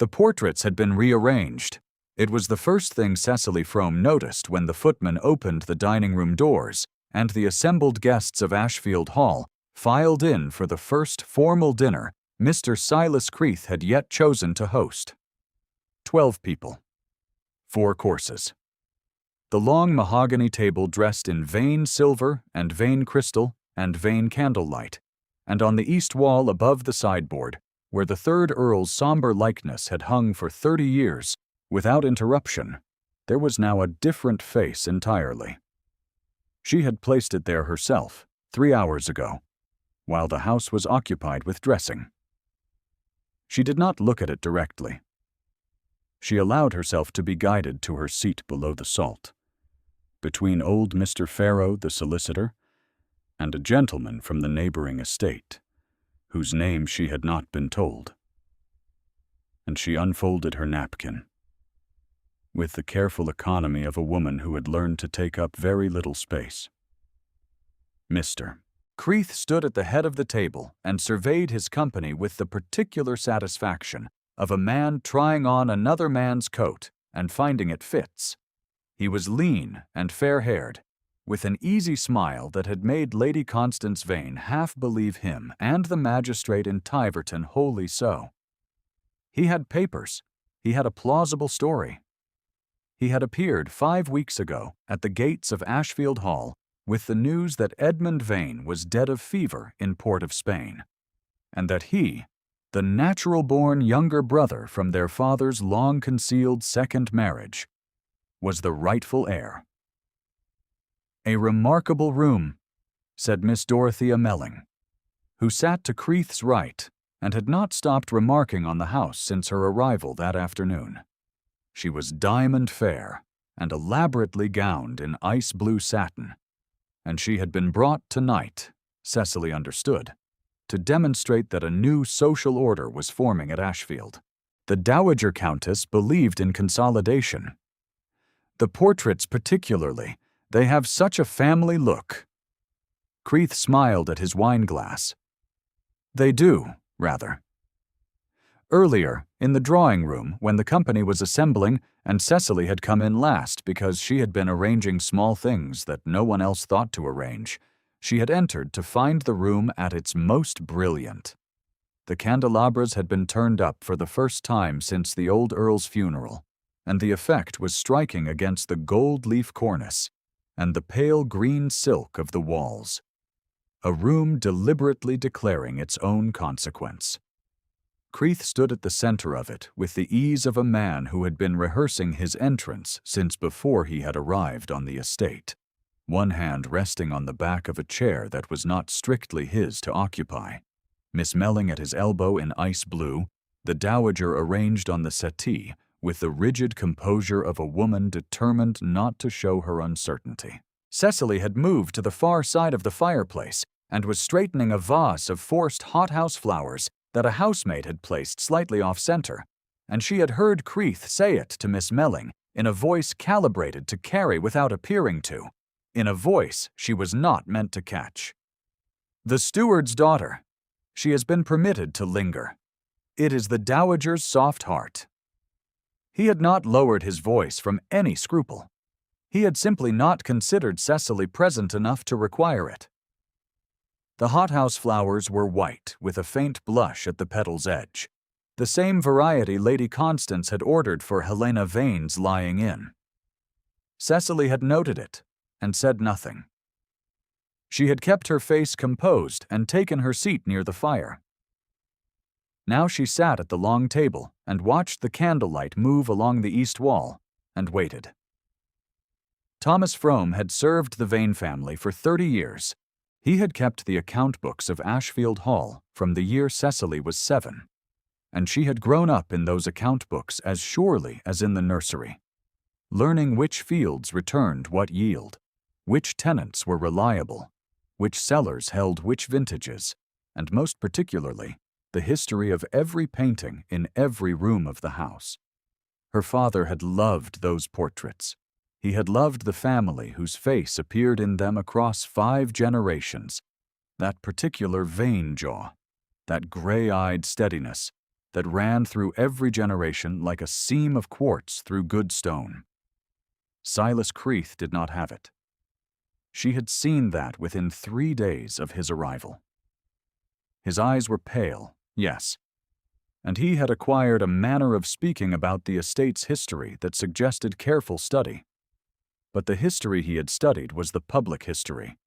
The portraits had been rearranged. It was the first thing Cecily Frome noticed when the footman opened the dining room doors and the assembled guests of Ashfield Hall filed in for the first formal dinner Mr. Silas Creeth had yet chosen to host. 12 people. 4 courses. The long mahogany table dressed in veined silver and veined crystal and veined candlelight, and on the east wall above the sideboard, where the third Earl's somber likeness had hung for 30 years, without interruption, there was now a different face entirely. She had placed it there herself 3 hours ago, while the house was occupied with dressing. She did not look at it directly. She allowed herself to be guided to her seat below the salt, between old Mr. Farrow, the solicitor, and a gentleman from the neighboring estate, whose name she had not been told. And she unfolded her napkin, with the careful economy of a woman who had learned to take up very little space. Mr. Creeth stood at the head of the table and surveyed his company with the particular satisfaction of a man trying on another man's coat and finding it fits. He was lean and fair-haired, with an easy smile that had made Lady Constance Vane half believe him and the magistrate in Tiverton wholly so. He had papers. He had a plausible story. He had appeared 5 weeks ago at the gates of Ashfield Hall with the news that Edmund Vane was dead of fever in Port of Spain, and that he, the natural-born younger brother from their father's long-concealed second marriage, was the rightful heir. "A remarkable room," said Miss Dorothea Melling, who sat to Creeth's right and had not stopped remarking on the house since her arrival that afternoon. She was diamond fair and elaborately gowned in ice-blue satin, and she had been brought tonight, Cecily understood, to demonstrate that a new social order was forming at Ashfield. The Dowager Countess believed in consolidation. The portraits particularly, they have such a family look. Creeth smiled at his wine-glass. They do, rather. Earlier, in the drawing-room, when the company was assembling and Cecily had come in last because she had been arranging small things that no one else thought to arrange, she had entered to find the room at its most brilliant. The candelabras had been turned up for the first time since the old Earl's funeral, and the effect was striking against the gold-leaf cornice and the pale green silk of the walls. A room deliberately declaring its own consequence. Creeth stood at the center of it with the ease of a man who had been rehearsing his entrance since before he had arrived on the estate, one hand resting on the back of a chair that was not strictly his to occupy, Miss Melling at his elbow in ice blue, the dowager arranged on the settee with the rigid composure of a woman determined not to show her uncertainty. Cecily had moved to the far side of the fireplace and was straightening a vase of forced hothouse flowers that a housemaid had placed slightly off-center, and she had heard Creeth say it to Miss Melling in a voice calibrated to carry without appearing to, in a voice she was not meant to catch. "The steward's daughter. She has been permitted to linger. It is the dowager's soft heart." He had not lowered his voice from any scruple. He had simply not considered Cecily present enough to require it. The hothouse flowers were white with a faint blush at the petal's edge, the same variety Lady Constance had ordered for Helena Vane's lying in. Cecily had noted it and said nothing. She had kept her face composed and taken her seat near the fire. Now she sat at the long table and watched the candlelight move along the east wall and waited. Thomas Frome had served the Vane family for 30 years. He had kept the account books of Ashfield Hall from the year Cecily was 7, and she had grown up in those account books as surely as in the nursery, learning which fields returned what yield, which tenants were reliable, which cellars held which vintages, and most particularly, the history of every painting in every room of the house. Her father had loved those portraits. He had loved the family whose face appeared in them across 5 generations, that particular Vane jaw, that gray-eyed steadiness, that ran through every generation like a seam of quartz through good stone. Silas Creeth did not have it. She had seen that within 3 days of his arrival. His eyes were pale, yes, and he had acquired a manner of speaking about the estate's history that suggested careful study. But the history he had studied was the public history,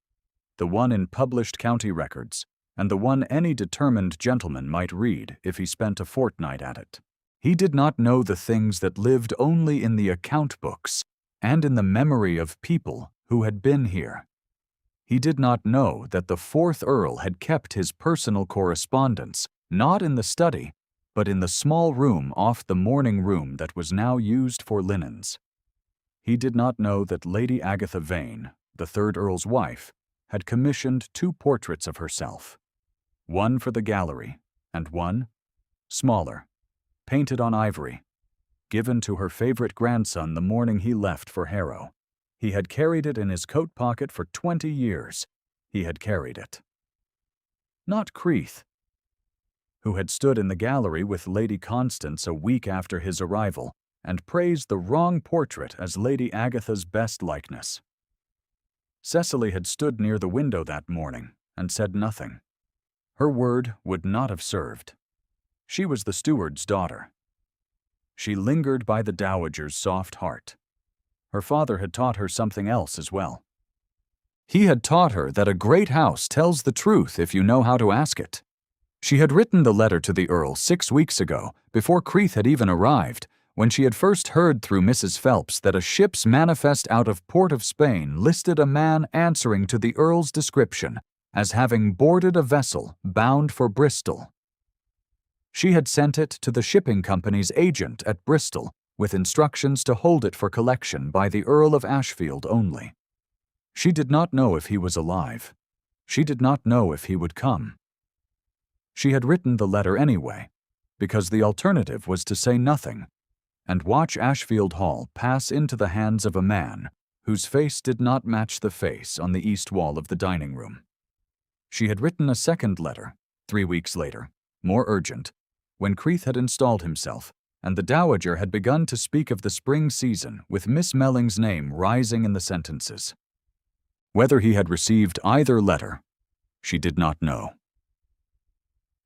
the one in published county records, and the one any determined gentleman might read if he spent a fortnight at it. He did not know the things that lived only in the account books and in the memory of people who had been here. He did not know that the 4th Earl had kept his personal correspondence not in the study, but in the small room off the morning room that was now used for linens. He did not know that Lady Agatha Vane, the 3rd Earl's wife, had commissioned 2 portraits of herself, one for the gallery and one, smaller, painted on ivory, given to her favorite grandson the morning he left for Harrow. He had carried it in his coat pocket for 20 years. He had carried it. Not Creeth, who had stood in the gallery with Lady Constance a week after his arrival and praised the wrong portrait as Lady Agatha's best likeness. Cecily had stood near the window that morning and said nothing. Her word would not have served. She was the steward's daughter. She lingered by the dowager's soft heart. Her father had taught her something else as well. He had taught her that a great house tells the truth if you know how to ask it. She had written the letter to the Earl 6 weeks ago, before Creeth had even arrived, when she had first heard through Mrs. Phelps that a ship's manifest out of Port of Spain listed a man answering to the Earl's description as having boarded a vessel bound for Bristol. She had sent it to the shipping company's agent at Bristol with instructions to hold it for collection by the Earl of Ashfield only. She did not know if he was alive. She did not know if he would come. She had written the letter anyway, because the alternative was to say nothing and watch Ashfield Hall pass into the hands of a man whose face did not match the face on the east wall of the dining room. She had written a second letter, 3 weeks later, more urgent, when Creeth had installed himself, and the Dowager had begun to speak of the spring season with Miss Melling's name rising in the sentences. Whether he had received either letter, she did not know.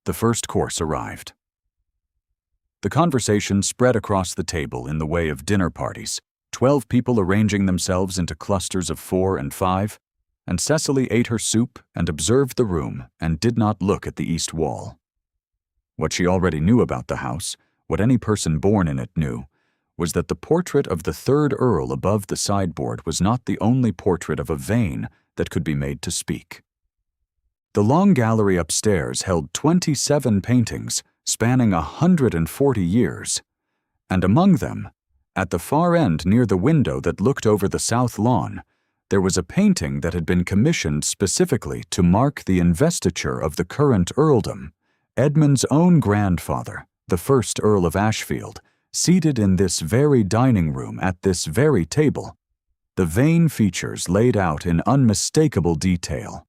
The first course arrived. The conversation spread across the table in the way of dinner parties, 12 people arranging themselves into clusters of 4 and 5, and Cecily ate her soup and observed the room and did not look at the east wall. What she already knew about the house, what any person born in it knew, was that the portrait of the 3rd Earl above the sideboard was not the only portrait of a Vane that could be made to speak. The long gallery upstairs held 27 paintings spanning 140 years, and among them, at the far end near the window that looked over the south lawn, there was a painting that had been commissioned specifically to mark the investiture of the current earldom, Edmund's own grandfather, the 1st Earl of Ashfield, seated in this very dining room at this very table, the Vane features laid out in unmistakable detail,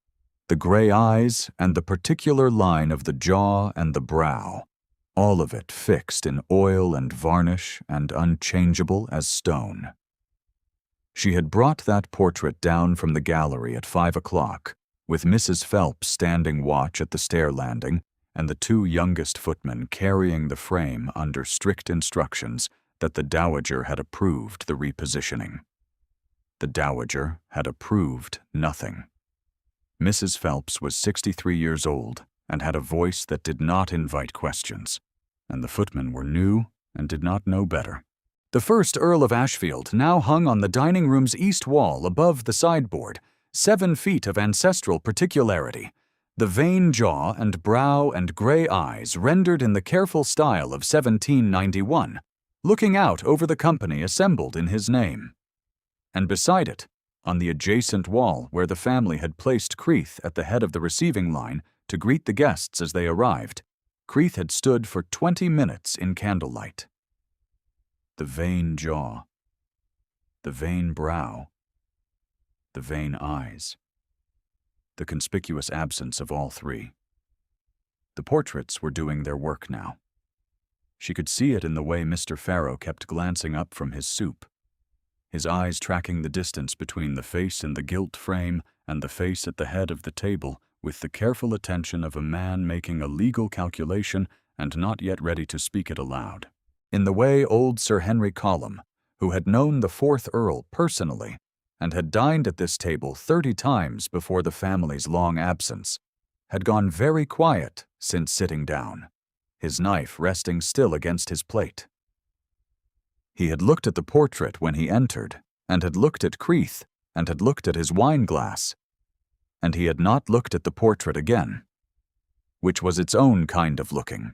the gray eyes and the particular line of the jaw and the brow, all of it fixed in oil and varnish and unchangeable as stone. She had brought that portrait down from the gallery at 5 o'clock, with Mrs. Phelps standing watch at the stair landing and the 2 youngest footmen carrying the frame under strict instructions that the Dowager had approved the repositioning. The Dowager had approved nothing. Mrs. Phelps was 63 years old and had a voice that did not invite questions, and the footmen were new and did not know better. The 1st Earl of Ashfield now hung on the dining room's east wall above the sideboard, 7 feet of ancestral particularity, the Vane jaw and brow and gray eyes rendered in the careful style of 1791, looking out over the company assembled in his name. And beside it, on the adjacent wall where the family had placed Creeth at the head of the receiving line to greet the guests as they arrived, Creeth had stood for 20 minutes in candlelight. The Vane jaw, the Vane brow, the Vane eyes, the conspicuous absence of all 3. The portraits were doing their work now. She could see it in the way Mr. Farrow kept glancing up from his soup, his eyes tracking the distance between the face in the gilt frame and the face at the head of the table with the careful attention of a man making a legal calculation and not yet ready to speak it aloud. In the way old Sir Henry Column, who had known the 4th Earl personally and had dined at this table 30 times before the family's long absence, had gone very quiet since sitting down, his knife resting still against his plate. He had looked at the portrait when he entered, and had looked at Creeth, and had looked at his wine-glass, and he had not looked at the portrait again, which was its own kind of looking.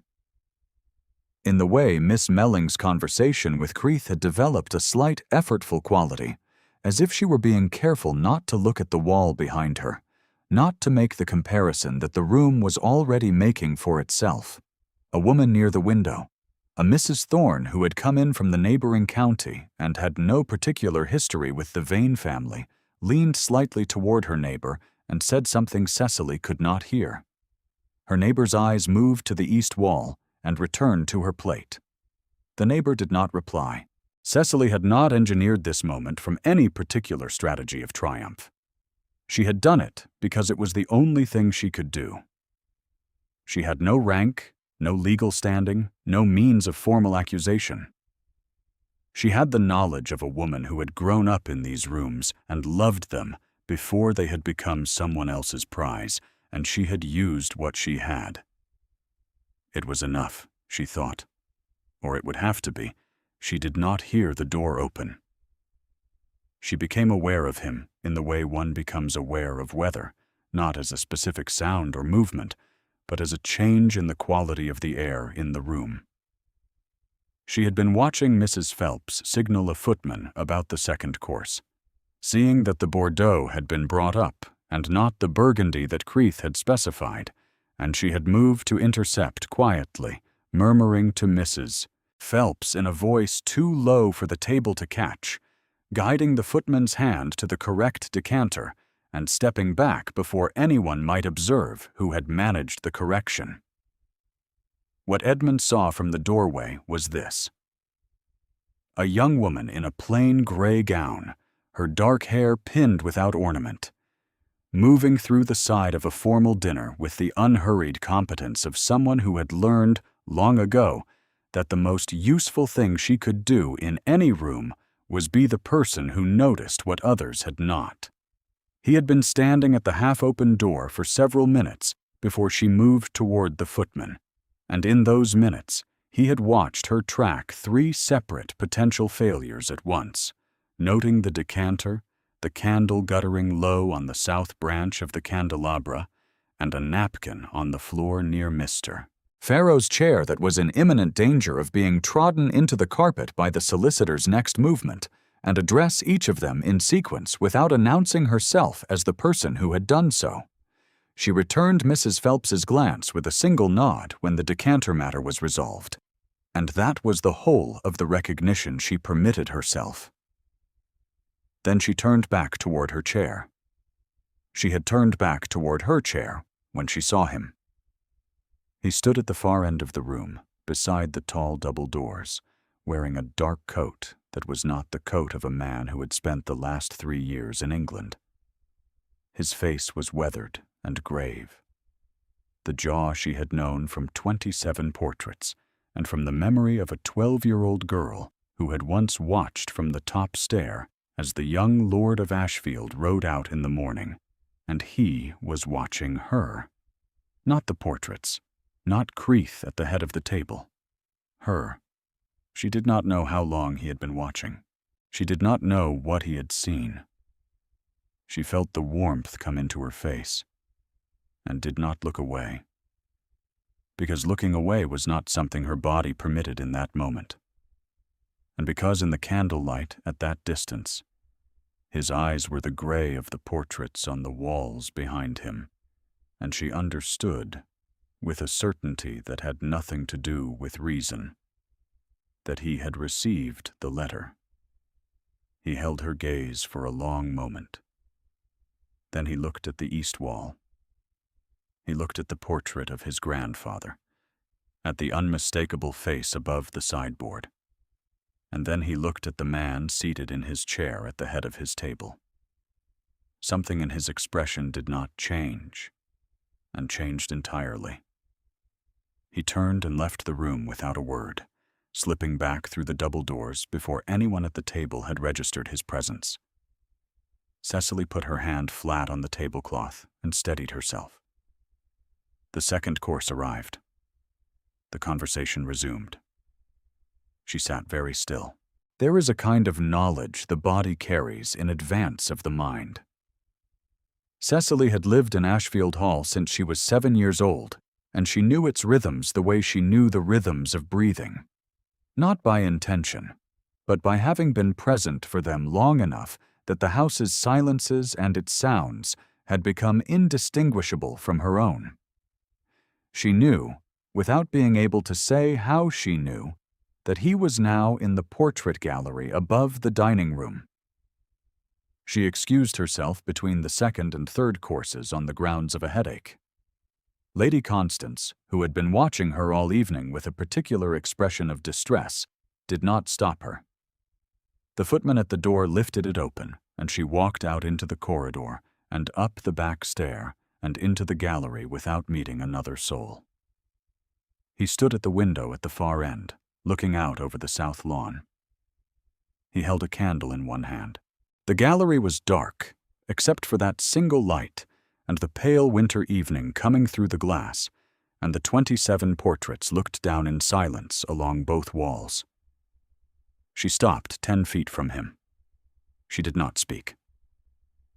In the way Miss Melling's conversation with Creeth had developed a slight effortful quality, as if she were being careful not to look at the wall behind her, not to make the comparison that the room was already making for itself. A woman near the window, a Mrs. Thorne who had come in from the neighboring county and had no particular history with the Vane family, leaned slightly toward her neighbor and said something Cecily could not hear. Her neighbor's eyes moved to the east wall and returned to her plate. The neighbor did not reply. Cecily had not engineered this moment from any particular strategy of triumph. She had done it because it was the only thing she could do. She had no rank, no legal standing, no means of formal accusation. She had the knowledge of a woman who had grown up in these rooms and loved them before they had become someone else's prize, and she had used what she had. It was enough, she thought. Or it would have to be. She did not hear the door open. She became aware of him in the way one becomes aware of weather, not as a specific sound or movement, but as a change in the quality of the air in the room. She had been watching Mrs. Phelps signal a footman about the second course, seeing that the Bordeaux had been brought up and not the Burgundy that Creeth had specified, and she had moved to intercept quietly, murmuring to Mrs. Phelps in a voice too low for the table to catch, guiding the footman's hand to the correct decanter and stepping back before anyone might observe who had managed the correction. What Edmund saw from the doorway was this. A young woman in a plain gray gown, her dark hair pinned without ornament, moving through the side of a formal dinner with the unhurried competence of someone who had learned, long ago, that the most useful thing she could do in any room was be the person who noticed what others had not. He had been standing at the half-open door for several minutes before she moved toward the footman, and in those minutes he had watched her track 3 separate potential failures at once, noting the decanter, the candle guttering low on the south branch of the candelabra, and a napkin on the floor near Mr. Farrow's chair that was in imminent danger of being trodden into the carpet by the solicitor's next movement, and address each of them in sequence without announcing herself as the person who had done so. She returned Mrs. Phelps's glance with a single nod when the decanter matter was resolved, and that was the whole of the recognition she permitted herself. Then she turned back toward her chair. She had turned back toward her chair when she saw him. He stood at the far end of the room, beside the tall double doors, wearing a dark coat that was not the coat of a man who had spent the last 3 years in England. His face was weathered and grave. The jaw she had known from 27 portraits, and from the memory of a 12-year-old girl who had once watched from the top stair as the young Lord of Ashfield rode out in the morning, and he was watching her. Not the portraits, not Creeth at the head of the table. Her. She did not know how long he had been watching. She did not know what he had seen. She felt the warmth come into her face, and did not look away, because looking away was not something her body permitted in that moment, and because in the candlelight at that distance, his eyes were the gray of the portraits on the walls behind him, and she understood, with a certainty that had nothing to do with reason, that he had received the letter. He held her gaze for a long moment. Then he looked at the east wall. He looked at the portrait of his grandfather, at the unmistakable face above the sideboard. And then he looked at the man seated in his chair at the head of his table. Something in his expression did not change, and changed entirely. He turned and left the room without a word, slipping back through the double doors before anyone at the table had registered his presence. Cecily put her hand flat on the tablecloth and steadied herself. The second course arrived. The conversation resumed. She sat very still. There is a kind of knowledge the body carries in advance of the mind. Cecily had lived in Ashfield Hall since she was 7 years old, and she knew its rhythms the way she knew the rhythms of breathing. Not by intention, but by having been present for them long enough that the house's silences and its sounds had become indistinguishable from her own. She knew, without being able to say how she knew, that he was now in the portrait gallery above the dining room. She excused herself between the second and third courses on the grounds of a headache. Lady Constance, who had been watching her all evening with a particular expression of distress, did not stop her. The footman at the door lifted it open, and she walked out into the corridor and up the back stair and into the gallery without meeting another soul. He stood at the window at the far end, looking out over the south lawn. He held a candle in one hand. The gallery was dark, except for that single light and the pale winter evening coming through the glass, and the 27 portraits looked down in silence along both walls. She stopped 10 feet from him. She did not speak.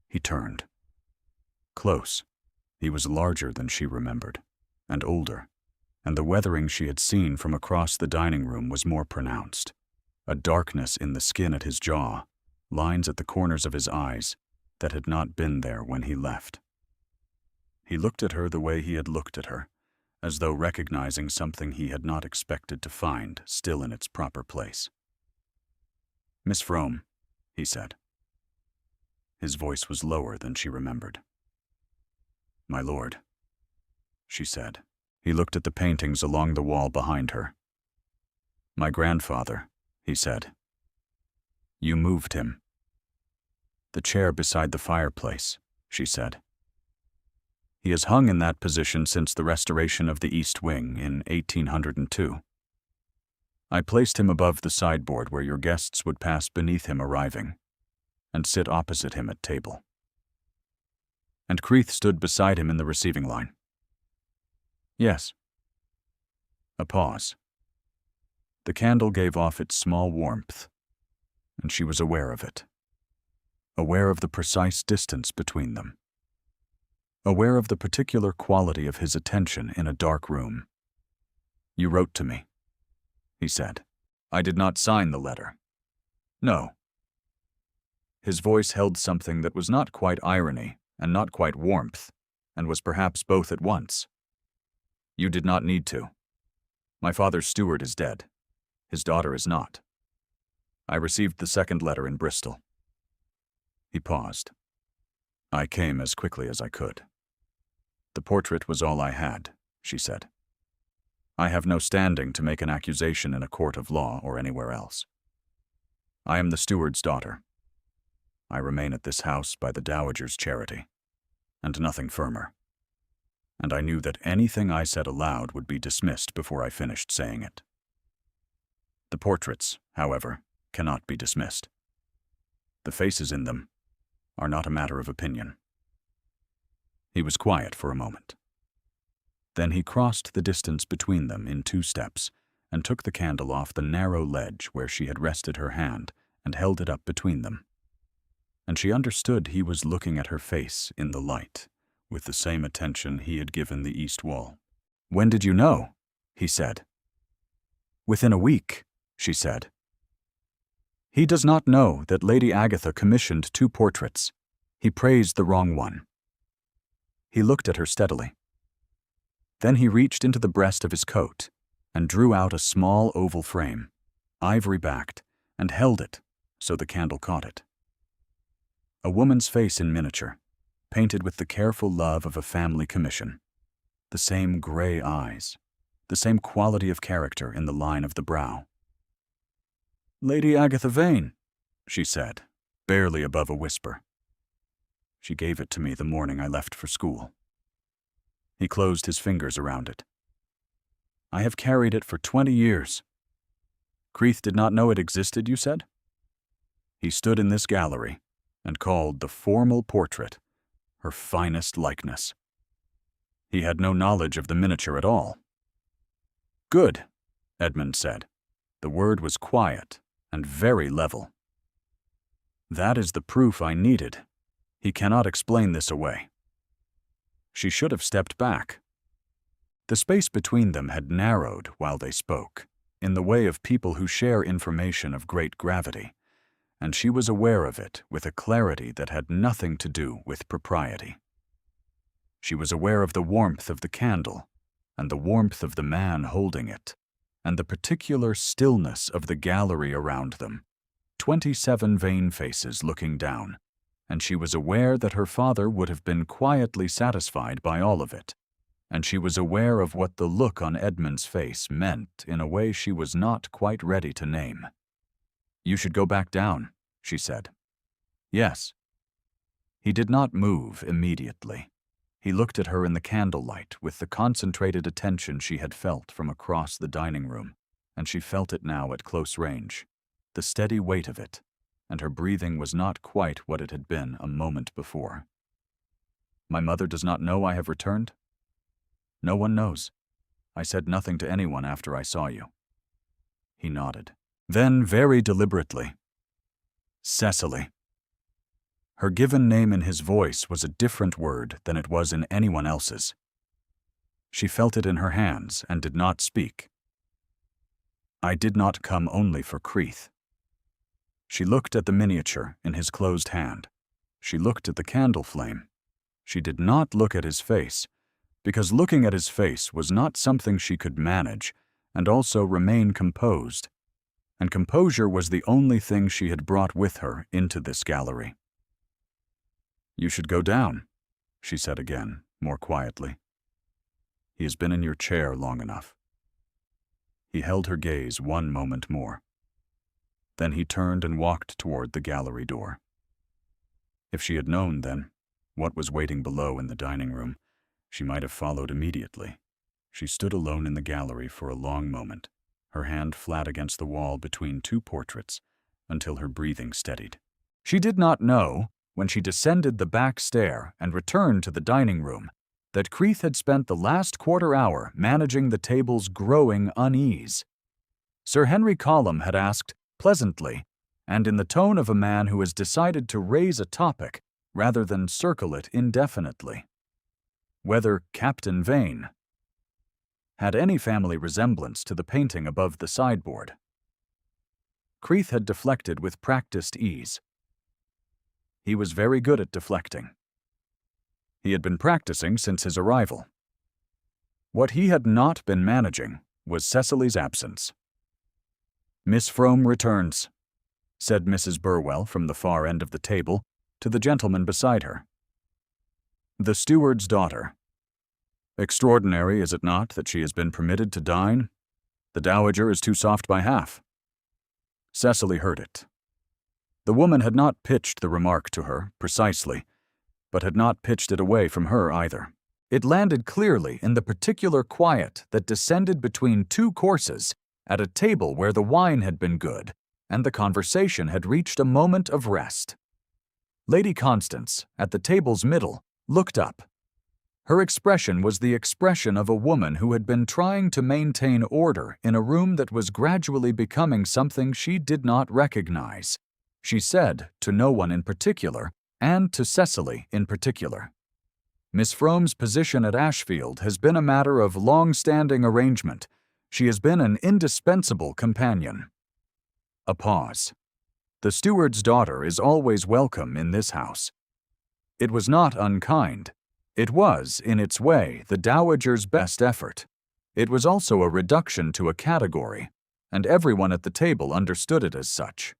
He turned. Close. He was larger than she remembered, and older, and the weathering she had seen from across the dining room was more pronounced. A darkness in the skin at his jaw, lines at the corners of his eyes that had not been there when he left. He looked at her the way he had looked at her, as though recognizing something he had not expected to find still in its proper place. "Miss Frome," he said. His voice was lower than she remembered. "My lord," she said. He looked at the paintings along the wall behind her. "My grandfather," he said. "You moved him." "The chair beside the fireplace," she said. "He has hung in that position since the restoration of the East Wing in 1802. I placed him above the sideboard where your guests would pass beneath him arriving, and sit opposite him at table. And Creeth stood beside him in the receiving line." "Yes." A pause. The candle gave off its small warmth, and she was aware of it. Aware of the precise distance between them. Aware of the particular quality of his attention in a dark room. "You wrote to me," he said. "I did not sign the letter." "No." His voice held something that was not quite irony and not quite warmth, and was perhaps both at once. "You did not need to. My father's steward is dead. His daughter is not. I received the second letter in Bristol." He paused. "I came as quickly as I could. The portrait was all I had," she said. "I have no standing to make an accusation in a court of law or anywhere else. I am the steward's daughter. I remain at this house by the dowager's charity, and nothing firmer. And I knew that anything I said aloud would be dismissed before I finished saying it. The portraits, however, cannot be dismissed. The faces in them are not a matter of opinion." He was quiet for a moment. Then he crossed the distance between them in 2 steps and took the candle off the narrow ledge where she had rested her hand and held it up between them. And she understood he was looking at her face in the light with the same attention he had given the east wall. "When did you know?" he said. "Within a week," she said. "He does not know that Lady Agatha commissioned 2 portraits. He praised the wrong one." He looked at her steadily. Then he reached into the breast of his coat and drew out a small oval frame, ivory-backed, and held it so the candle caught it. A woman's face in miniature, painted with the careful love of a family commission. The same gray eyes, the same quality of character in the line of the brow. "Lady Agatha Vane," she said, barely above a whisper. "She gave it to me the morning I left for school." He closed his fingers around it. "I have carried it for 20 years. Creeth did not know it existed, you said?" He stood in this gallery and called the formal portrait her finest likeness. He had no knowledge of the miniature at all. "Good," Edmund said. The word was quiet and very level. "That is the proof I needed. He cannot explain this away." She should have stepped back. The space between them had narrowed while they spoke, in the way of people who share information of great gravity, and she was aware of it with a clarity that had nothing to do with propriety. She was aware of the warmth of the candle, and the warmth of the man holding it, and the particular stillness of the gallery around them, 27 Vane faces looking down, and she was aware that her father would have been quietly satisfied by all of it, and she was aware of what the look on Edmund's face meant in a way she was not quite ready to name. "You should go back down," she said. "Yes." He did not move immediately. He looked at her in the candlelight with the concentrated attention she had felt from across the dining room, and she felt it now at close range, the steady weight of it, and her breathing was not quite what it had been a moment before. "My mother does not know I have returned?" "No one knows. I said nothing to anyone after I saw you." He nodded. Then, very deliberately, "Cecily." Her given name in his voice was a different word than it was in anyone else's. She felt it in her hands and did not speak. "I did not come only for Creeth." She looked at the miniature in his closed hand. She looked at the candle flame. She did not look at his face, because looking at his face was not something she could manage and also remain composed, and composure was the only thing she had brought with her into this gallery. "You should go down," she said again, more quietly. "He has been in your chair long enough." He held her gaze one moment more. Then he turned and walked toward the gallery door. If she had known, then, what was waiting below in the dining room, she might have followed immediately. She stood alone in the gallery for a long moment, her hand flat against the wall between two portraits, until her breathing steadied. She did not know, when she descended the back stair and returned to the dining room, that Creeth had spent the last quarter hour managing the table's growing unease. Sir Henry Colum had asked, pleasantly, and in the tone of a man who has decided to raise a topic rather than circle it indefinitely, whether Captain Vane had any family resemblance to the painting above the sideboard. Creeth had deflected with practiced ease. He was very good at deflecting. He had been practicing since his arrival. What he had not been managing was Cecily's absence. "Miss Frome returns," said Mrs. Burwell from the far end of the table to the gentleman beside her. "The steward's daughter. Extraordinary, is it not, that she has been permitted to dine? The dowager is too soft by half." Cecily heard it. The woman had not pitched the remark to her, precisely, but had not pitched it away from her either. It landed clearly in the particular quiet that descended between two courses at a table where the wine had been good, and the conversation had reached a moment of rest. Lady Constance, at the table's middle, looked up. Her expression was the expression of a woman who had been trying to maintain order in a room that was gradually becoming something she did not recognize. She said, to no one in particular, and to Cecily in particular, "Miss Frome's position at Ashfield has been a matter of long-standing arrangement. She has been an indispensable companion." A pause. "The steward's daughter is always welcome in this house." It was not unkind. It was, in its way, the dowager's best effort. It was also a reduction to a category, and everyone at the table understood it as such.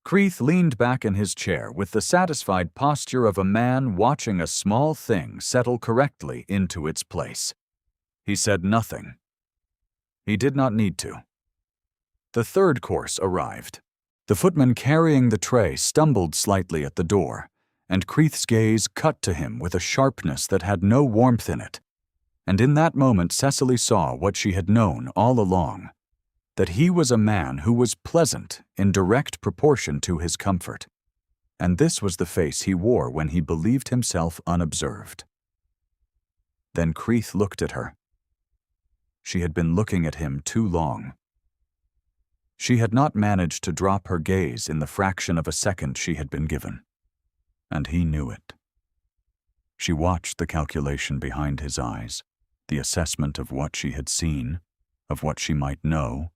Creeth leaned back in his chair with the satisfied posture of a man watching a small thing settle correctly into its place. He said nothing, He did not need to. The third course arrived. The footman carrying the tray stumbled slightly at the door, and Creeth's gaze cut to him with a sharpness that had no warmth in it. And in that moment Cecily saw what she had known all along, that he was a man who was pleasant in direct proportion to his comfort. And this was the face he wore when he believed himself unobserved. Then Creeth looked at her. She had been looking at him too long. She had not managed to drop her gaze in the fraction of a second she had been given, and he knew it. She watched the calculation behind his eyes, the assessment of what she had seen, of what she might know,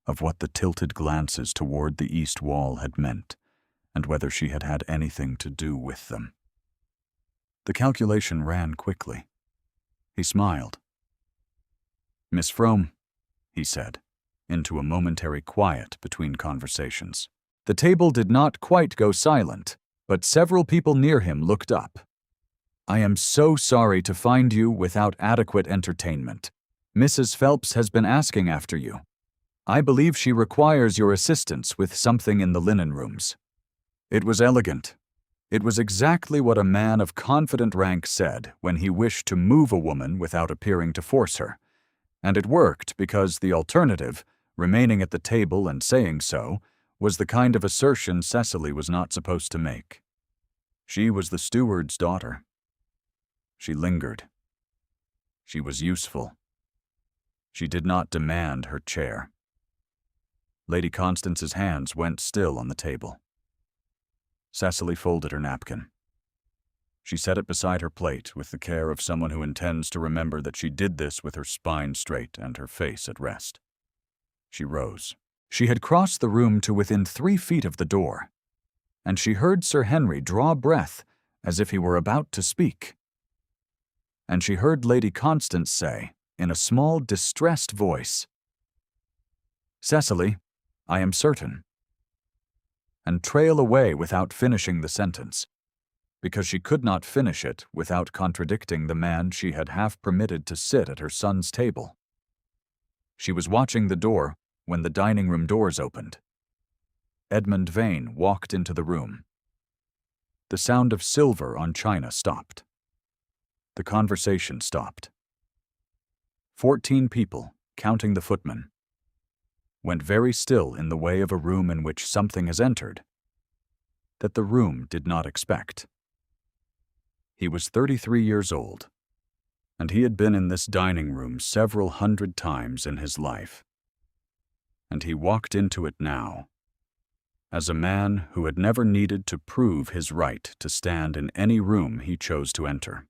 of what the tilted glances toward the east wall had meant, and whether she had had anything to do with them. The calculation ran quickly. He smiled. "Miss Frome," he said, into a momentary quiet between conversations. The table did not quite go silent, but several people near him looked up. "I am so sorry to find you without adequate entertainment. Mrs. Phelps has been asking after you. I believe she requires your assistance with something in the linen rooms." It was elegant. It was exactly what a man of confident rank said when he wished to move a woman without appearing to force her. And it worked because the alternative, remaining at the table and saying so, was the kind of assertion Cecily was not supposed to make. She was the steward's daughter. She lingered. She was useful. She did not demand her chair. Lady Constance's hands went still on the table. Cecily folded her napkin. She set it beside her plate with the care of someone who intends to remember that she did this with her spine straight and her face at rest. She rose. She had crossed the room to within 3 feet of the door, and she heard Sir Henry draw breath as if he were about to speak. And she heard Lady Constance say, in a small, distressed voice, "Cecily, I am certain," and trail away without finishing the sentence, because she could not finish it without contradicting the man she had half permitted to sit at her son's table. She was watching the door when the dining room doors opened. Edmund Vane walked into the room. The sound of silver on china stopped. The conversation stopped. 14 people, counting the footman, went very still in the way of a room in which something has entered that the room did not expect. He was 33 years old, and he had been in this dining room several hundred times in his life. And he walked into it now, as a man who had never needed to prove his right to stand in any room he chose to enter.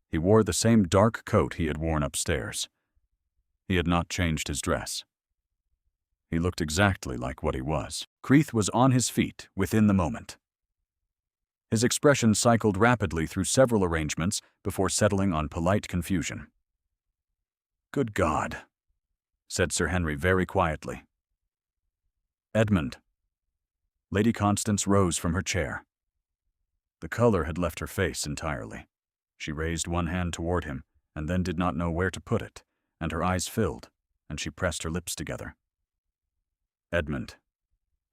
He wore the same dark coat he had worn upstairs. He had not changed his dress. He looked exactly like what he was. Creeth was on his feet within the moment. His expression cycled rapidly through several arrangements before settling on polite confusion. "Good God," said Sir Henry very quietly. "Edmund." Lady Constance rose from her chair. The color had left her face entirely. She raised one hand toward him and then did not know where to put it, and her eyes filled, and she pressed her lips together. "Edmund,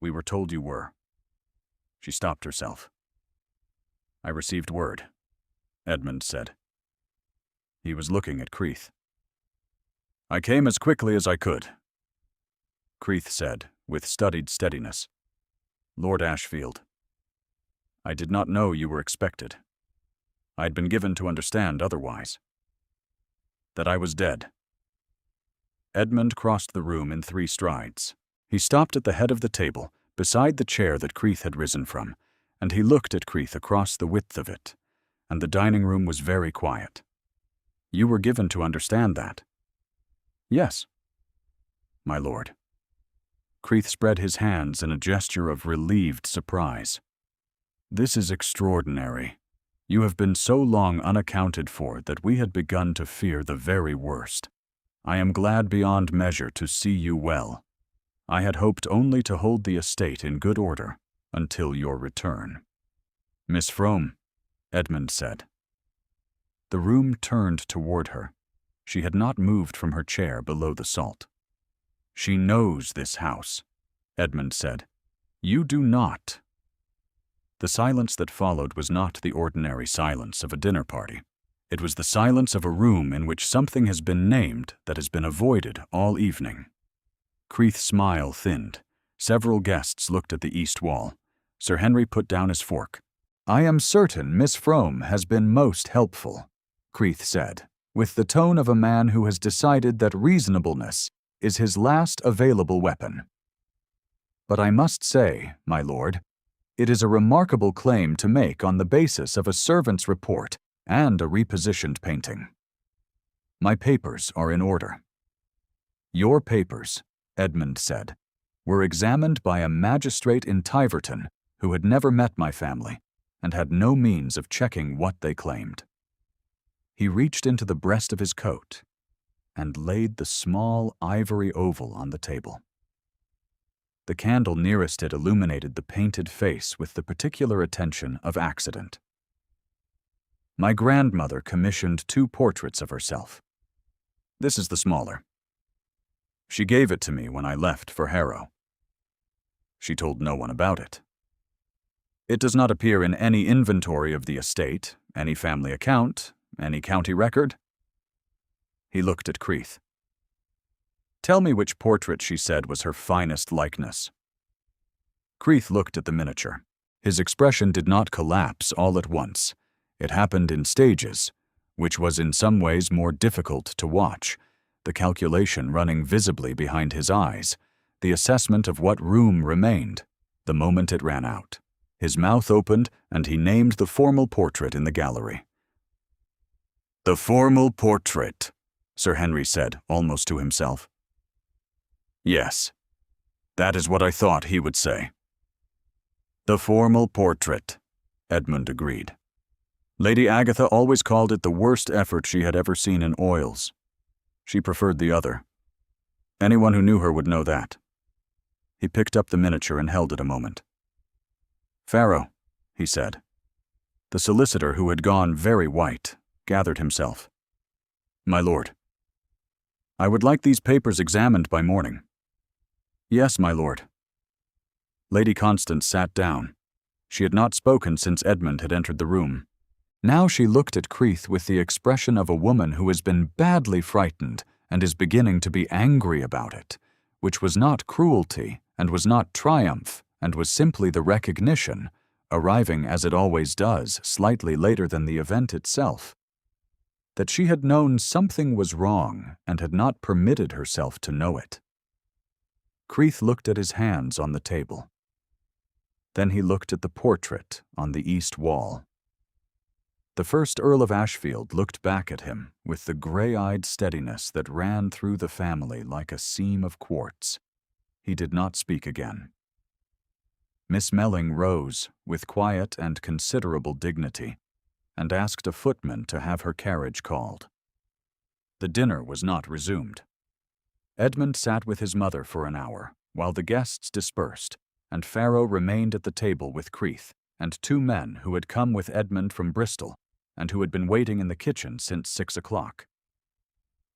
we were told you were." She stopped herself. "I received word," Edmund said. He was looking at Creeth. "I came as quickly as I could," Creeth said, with studied steadiness. "Lord Ashfield, I did not know you were expected. I had been given to understand otherwise. That I was dead." Edmund crossed the room in 3 strides. He stopped at the head of the table, beside the chair that Creeth had risen from, and he looked at Creeth across the width of it, and the dining room was very quiet. "You were given to understand that?" "Yes, my lord." Creeth spread his hands in a gesture of relieved surprise. "This is extraordinary. You have been so long unaccounted for that we had begun to fear the very worst. I am glad beyond measure to see you well. I had hoped only to hold the estate in good order until your return." "Miss Frome," Edmund said. The room turned toward her. She had not moved from her chair below the salt. "She knows this house," Edmund said. "You do not." The silence that followed was not the ordinary silence of a dinner party. It was the silence of a room in which something has been named that has been avoided all evening. Creeth's smile thinned. Several guests looked at the east wall. Sir Henry put down his fork. "I am certain Miss Frome has been most helpful," Creeth said, with the tone of a man who has decided that reasonableness is his last available weapon. "But I must say, my lord, it is a remarkable claim to make on the basis of a servant's report and a repositioned painting. My papers are in order." "Your papers," Edmund said, "were examined by a magistrate in Tiverton who had never met my family and had no means of checking what they claimed." He reached into the breast of his coat and laid the small ivory oval on the table. The candle nearest it illuminated the painted face with the particular attention of accident. "My grandmother commissioned 2 portraits of herself. This is the smaller. She gave it to me when I left for Harrow. She told no one about it. It does not appear in any inventory of the estate, any family account, any county record." He looked at Creeth. "Tell me which portrait she said was her finest likeness." Creeth looked at the miniature. His expression did not collapse all at once. It happened in stages, which was in some ways more difficult to watch, the calculation running visibly behind his eyes, the assessment of what room remained, the moment it ran out. His mouth opened, and he named the formal portrait in the gallery. "The formal portrait," Sir Henry said, almost to himself. "Yes, that is what I thought he would say." "The formal portrait," Edmund agreed. Lady Agatha always called it the worst effort she had ever seen in oils. She preferred the other. Anyone who knew her would know that. He picked up the miniature and held it a moment. "Farrow," he said. The solicitor, who had gone very white, gathered himself. "My lord, I would like these papers examined by morning." "Yes, my lord." Lady Constance sat down. She had not spoken since Edmund had entered the room. Now she looked at Creeth with the expression of a woman who has been badly frightened and is beginning to be angry about it, which was not cruelty and was not triumph and was simply the recognition, arriving as it always does slightly later than the event itself, that she had known something was wrong and had not permitted herself to know it. Creeth looked at his hands on the table. Then he looked at the portrait on the east wall. The first Earl of Ashfield looked back at him with the gray-eyed steadiness that ran through the family like a seam of quartz. He did not speak again. Miss Melling rose with quiet and considerable dignity and asked a footman to have her carriage called. The dinner was not resumed. Edmund sat with his mother for an hour while the guests dispersed, and Farrow remained at the table with Creeth and 2 men who had come with Edmund from Bristol and who had been waiting in the kitchen since 6 o'clock.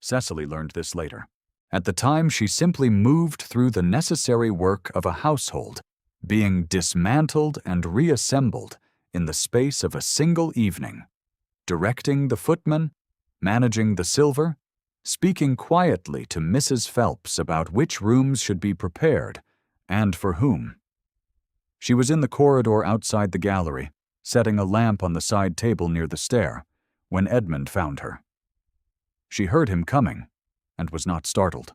Cecily learned this later. At the time, she simply moved through the necessary work of a household, being dismantled and reassembled in the space of a single evening, directing the footman, managing the silver, speaking quietly to Mrs. Phelps about which rooms should be prepared and for whom. She was in the corridor outside the gallery, setting a lamp on the side table near the stair, when Edmund found her. She heard him coming and was not startled.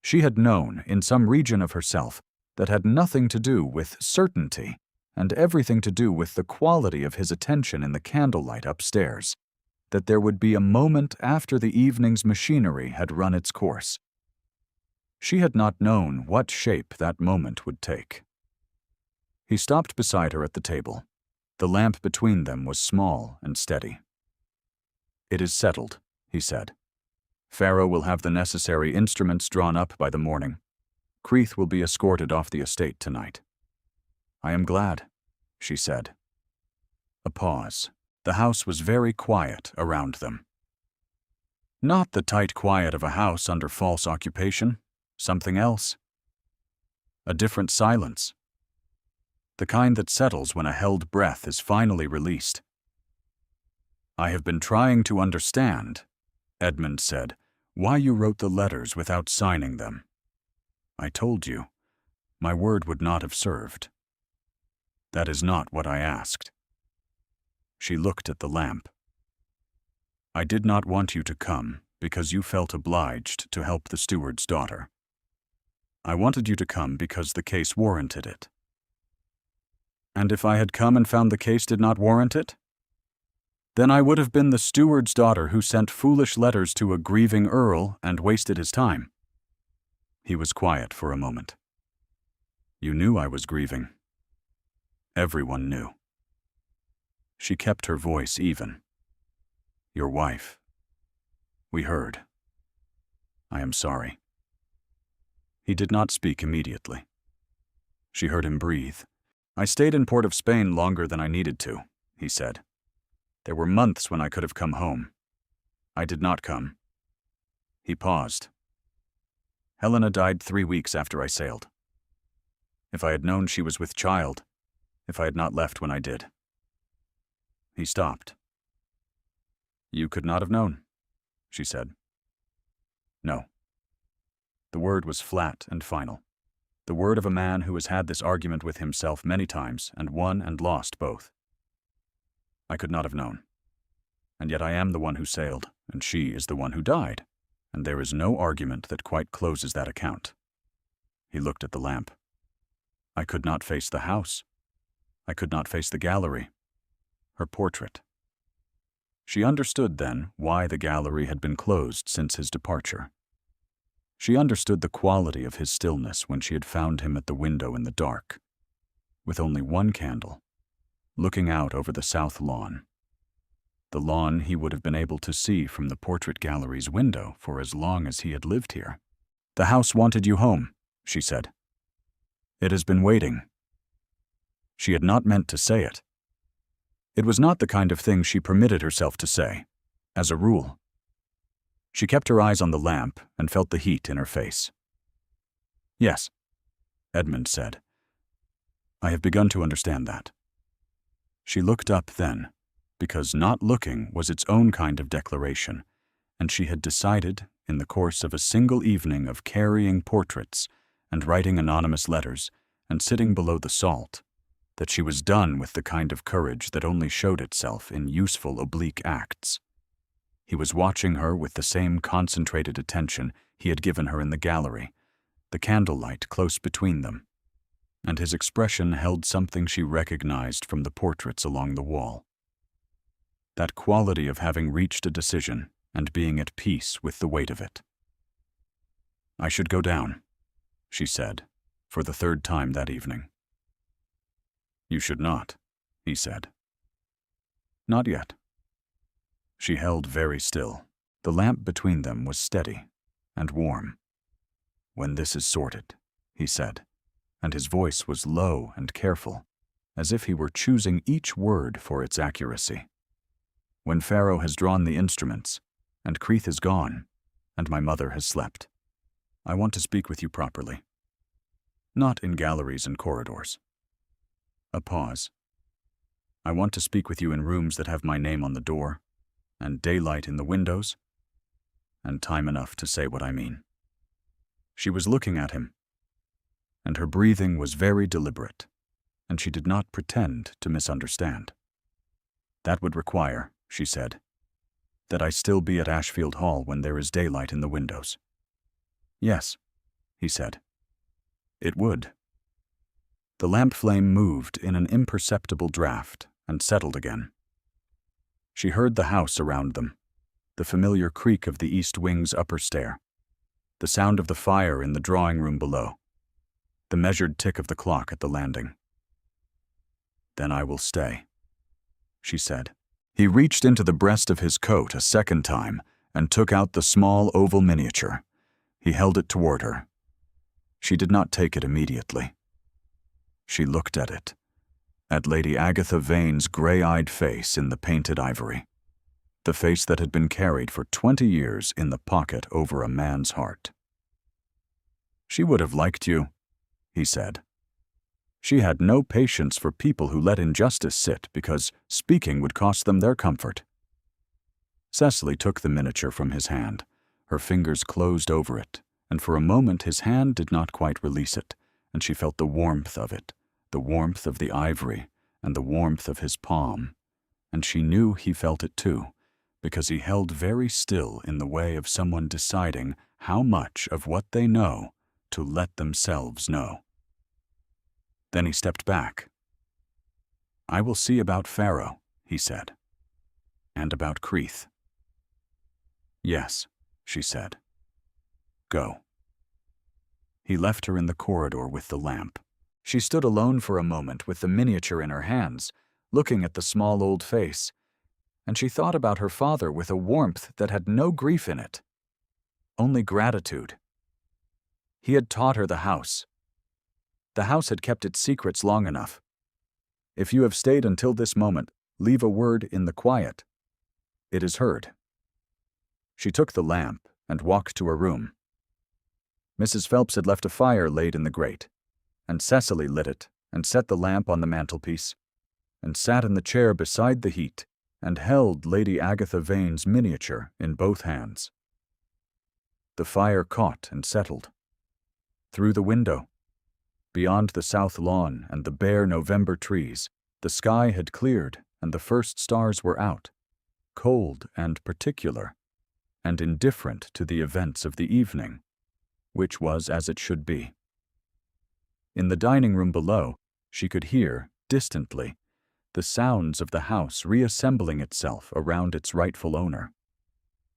She had known, in some region of herself, that had nothing to do with certainty and everything to do with the quality of his attention in the candlelight upstairs, that there would be a moment after the evening's machinery had run its course. She had not known what shape that moment would take. He stopped beside her at the table. The lamp between them was small and steady. "It is settled," he said. "Farrow will have the necessary instruments drawn up by the morning. Creeth will be escorted off the estate tonight." "I am glad," she said. A pause. The house was very quiet around them. Not the tight quiet of a house under false occupation. Something else. A different silence. The kind that settles when a held breath is finally released. "I have been trying to understand," Edmund said, "why you wrote the letters without signing them. I told you. My word would not have served. That is not what I asked." She looked at the lamp. "I did not want you to come because you felt obliged to help the steward's daughter. I wanted you to come because the case warranted it." "And if I had come and found the case did not warrant it? Then I would have been the steward's daughter who sent foolish letters to a grieving earl and wasted his time." He was quiet for a moment. "You knew I was grieving." Everyone knew. She kept her voice even. "Your wife. We heard. I am sorry." He did not speak immediately. She heard him breathe. "I stayed in Port of Spain longer than I needed to," he said. "There were months when I could have come home. I did not come." He paused. "Helena died 3 weeks after I sailed. If I had known she was with child, if I had not left when I did." He stopped. "You could not have known," she said. "No." The word was flat and final. The word of a man who has had this argument with himself many times and won and lost both. "I could not have known. And yet I am the one who sailed, and she is the one who died, and there is no argument that quite closes that account." He looked at the lamp. "I could not face the house. I could not face the gallery. Her portrait." She understood then why the gallery had been closed since his departure. She understood the quality of his stillness when she had found him at the window in the dark, with only one candle, looking out over the south lawn. The lawn he would have been able to see from the portrait gallery's window for as long as he had lived here. "The house wanted you home," she said. "It has been waiting." She had not meant to say it. It was not the kind of thing she permitted herself to say, as a rule. She kept her eyes on the lamp and felt the heat in her face. "Yes," Edmund said. "I have begun to understand that." She looked up then, because not looking was its own kind of declaration, and she had decided, in the course of a single evening of carrying portraits and writing anonymous letters and sitting below the salt, that she was done with the kind of courage that only showed itself in useful oblique acts. He was watching her with the same concentrated attention he had given her in the gallery, the candlelight close between them, and his expression held something she recognized from the portraits along the wall. That quality of having reached a decision and being at peace with the weight of it. "I should go down," she said, for the third time that evening. "You should not," he said. "Not yet." She held very still. The lamp between them was steady and warm. "When this is sorted," he said, and his voice was low and careful, as if he were choosing each word for its accuracy. "When Pharaoh has drawn the instruments, and Creeth is gone, and my mother has slept, I want to speak with you properly. Not in galleries and corridors." A pause. "I want to speak with you in rooms that have my name on the door, and daylight in the windows, and time enough to say what I mean." She was looking at him, and her breathing was very deliberate, and she did not pretend to misunderstand. "That would require," she said, "that I still be at Ashfield Hall when there is daylight in the windows." "Yes," he said. "It would." The lamp flame moved in an imperceptible draft and settled again. She heard the house around them, the familiar creak of the east wing's upper stair, the sound of the fire in the drawing room below, the measured tick of the clock at the landing. "Then I will stay," she said. He reached into the breast of his coat a second time and took out the small oval miniature. He held it toward her. She did not take it immediately. She looked at it, at Lady Agatha Vane's gray-eyed face in the painted ivory. the face that had been carried for 20 years in the pocket over a man's heart. "She would have liked you," he said. She had no patience for people who let injustice sit because speaking would cost them their comfort. Cecily took the miniature from his hand. Her fingers closed over it, and for a moment his hand did not quite release it, and she felt the warmth of it, the warmth of the ivory, and the warmth of his palm. And she knew he felt it too, because he held very still in the way of someone deciding how much of what they know to let themselves know. Then he stepped back. "I will see about Pharaoh," he said, "and about Creeth." "Yes," she said. "Go." He left her in the corridor with the lamp. She stood alone for a moment with the miniature in her hands, looking at the small old face, and she thought about her father with a warmth that had no grief in it, only gratitude. He had taught her the house. The house had kept its secrets long enough. If you have stayed until this moment, leave a word in the quiet. It is heard. She took the lamp and walked to her room. Mrs. Phelps had left a fire laid in the grate, and Cecily lit it and set the lamp on the mantelpiece, and sat in the chair beside the heat and held Lady Agatha Vane's miniature in both hands. The fire caught and settled. Through the window, beyond the south lawn and the bare November trees, the sky had cleared and the first stars were out, cold and particular, and indifferent to the events of the evening, which was as it should be. In the dining room below, she could hear, distantly, the sounds of the house reassembling itself around its rightful owner,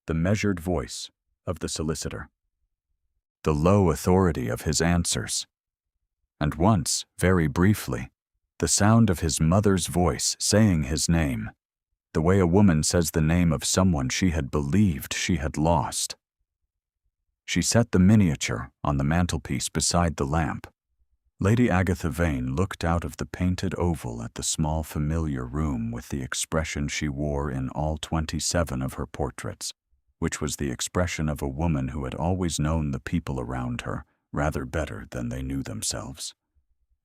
the measured voice of the solicitor, the low authority of his answers, and once, very briefly, the sound of his mother's voice saying his name, the way a woman says the name of someone she had believed she had lost. She set the miniature on the mantelpiece beside the lamp. Lady Agatha Vane looked out of the painted oval at the small familiar room with the expression she wore in all 27 of her portraits, which was the expression of a woman who had always known the people around her rather better than they knew themselves.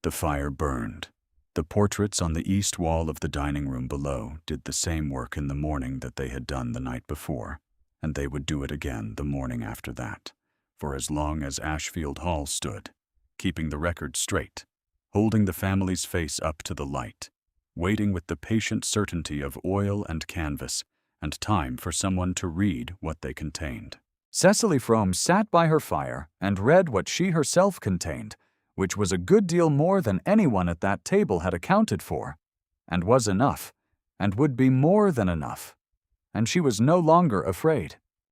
The fire burned. The portraits on the east wall of the dining room below did the same work in the morning that they had done the night before, and they would do it again the morning after that, for as long as Ashfield Hall stood, keeping the record straight, holding the family's face up to the light, waiting with the patient certainty of oil and canvas, and time for someone to read what they contained. Cecily Frome sat by her fire and read what she herself contained, which was a good deal more than anyone at that table had accounted for, and was enough, and would be more than enough, and she was no longer afraid.